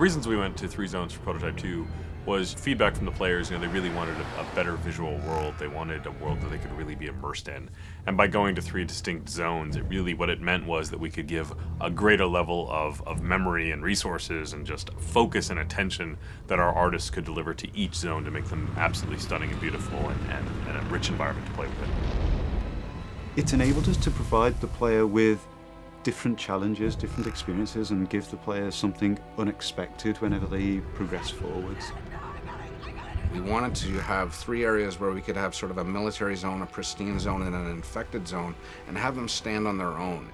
reasons we went to 3 zones for Prototype 2 was feedback from the players. They really wanted a better visual world. They wanted a world that they could really be immersed in. And by going to 3 distinct zones, what it meant was that we could give a greater level of memory and resources and just focus and attention that our artists could deliver to each zone to make them absolutely stunning and beautiful and a rich environment to play with. It's enabled us to provide the player with different challenges, different experiences, and give the player something unexpected whenever they progress forwards. We wanted to have 3 areas where we could have sort of a military zone, a pristine zone, and an infected zone, and have them stand on their own.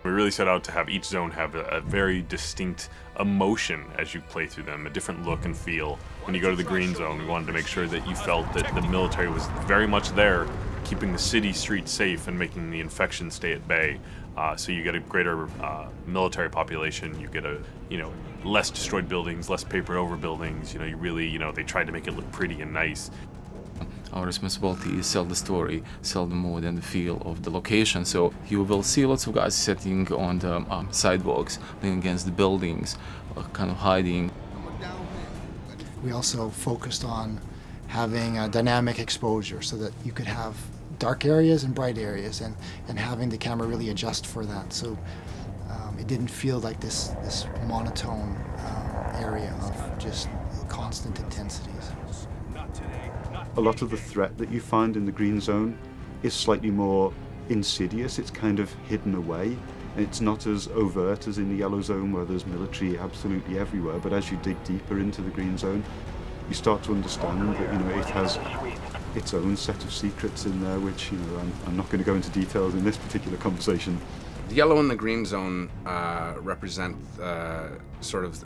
We really set out to have each zone have a very distinct emotion as you play through them, a different look and feel. When you go to the green zone, we wanted to make sure that you felt that the military was very much there, keeping the city streets safe and making the infection stay at bay. So you get a greater military population, you get less destroyed buildings, less papered over buildings. They tried to make it look pretty and nice. Our responsibility is sell the story, sell the mood and the feel of the location. So you will see lots of guys sitting on the sidewalks, leaning against the buildings, kind of hiding. We also focused on having a dynamic exposure so that you could have dark areas and bright areas, and having the camera really adjust for that. So it didn't feel like this monotone area of just constant intensities. A lot of the threat that you find in the green zone is slightly more insidious. It's kind of hidden away. It's not as overt as in the yellow zone where there's military absolutely everywhere, but as you dig deeper into the green zone, you start to understand that it has its own set of secrets in there, which I'm not going to go into details in this particular conversation. The yellow and the green zone represent sort of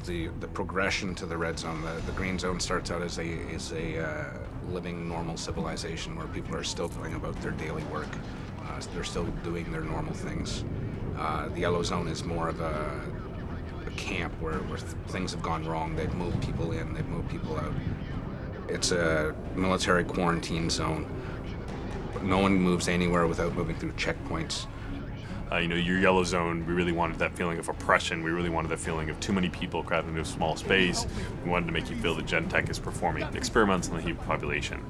the progression to the red zone. The green zone starts out as a living normal civilization where people are still going about their daily work. They're still doing their normal things. The yellow zone is more of a camp where things have gone wrong. They've moved people in, they've moved people out. It's a military quarantine zone. No one moves anywhere without moving through checkpoints. Your yellow zone, we really wanted that feeling of oppression. We really wanted that feeling of too many people crowded into a small space. We wanted to make you feel that Gentek is performing experiments on the human population.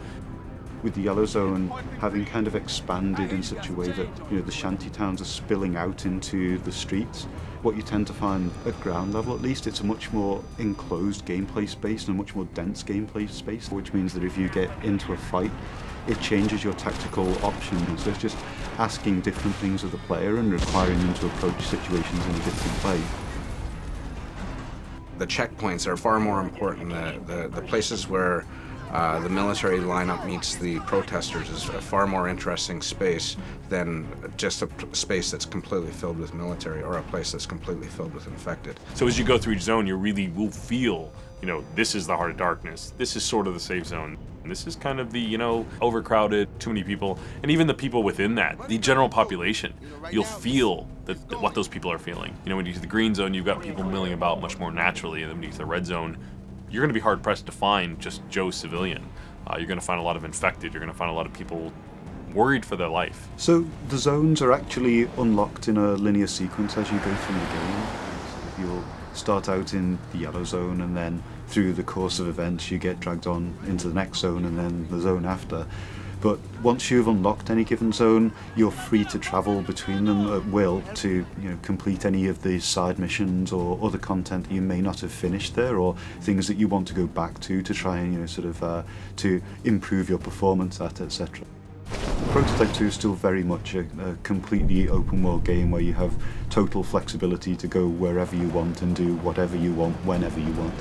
With the yellow zone having kind of expanded in such a way that the shanty towns are spilling out into the streets, what you tend to find at ground level at least, it's a much more enclosed gameplay space and a much more dense gameplay space, which means that if you get into a fight, it changes your tactical options. So it's just asking different things of the player and requiring them to approach situations in a different way. The checkpoints are far more important. The places where the military lineup meets the protesters is a far more interesting space than just a space that's completely filled with military or a place that's completely filled with infected. So as you go through each zone, you really will feel, this is the Heart of Darkness. This is sort of the safe zone. And this is kind of the, overcrowded, too many people. And even the people within that, the general population, you'll feel what those people are feeling. When you get to the green zone, you've got people milling about much more naturally. And then when you get to the red zone, you're going to be hard-pressed to find just Joe civilian. You're going to find a lot of infected. You're going to find a lot of people worried for their life. So the zones are actually unlocked in a linear sequence as you go through the game. You'll start out in the yellow zone, and then through the course of events you get dragged on into the next zone and then the zone after. But once you've unlocked any given zone, you're free to travel between them at will to complete any of the side missions or other content that you may not have finished there, or things that you want to go back to try and to improve your performance at, etc. Prototype 2 is still very much a completely open world game where you have total flexibility to go wherever you want and do whatever you want whenever you want.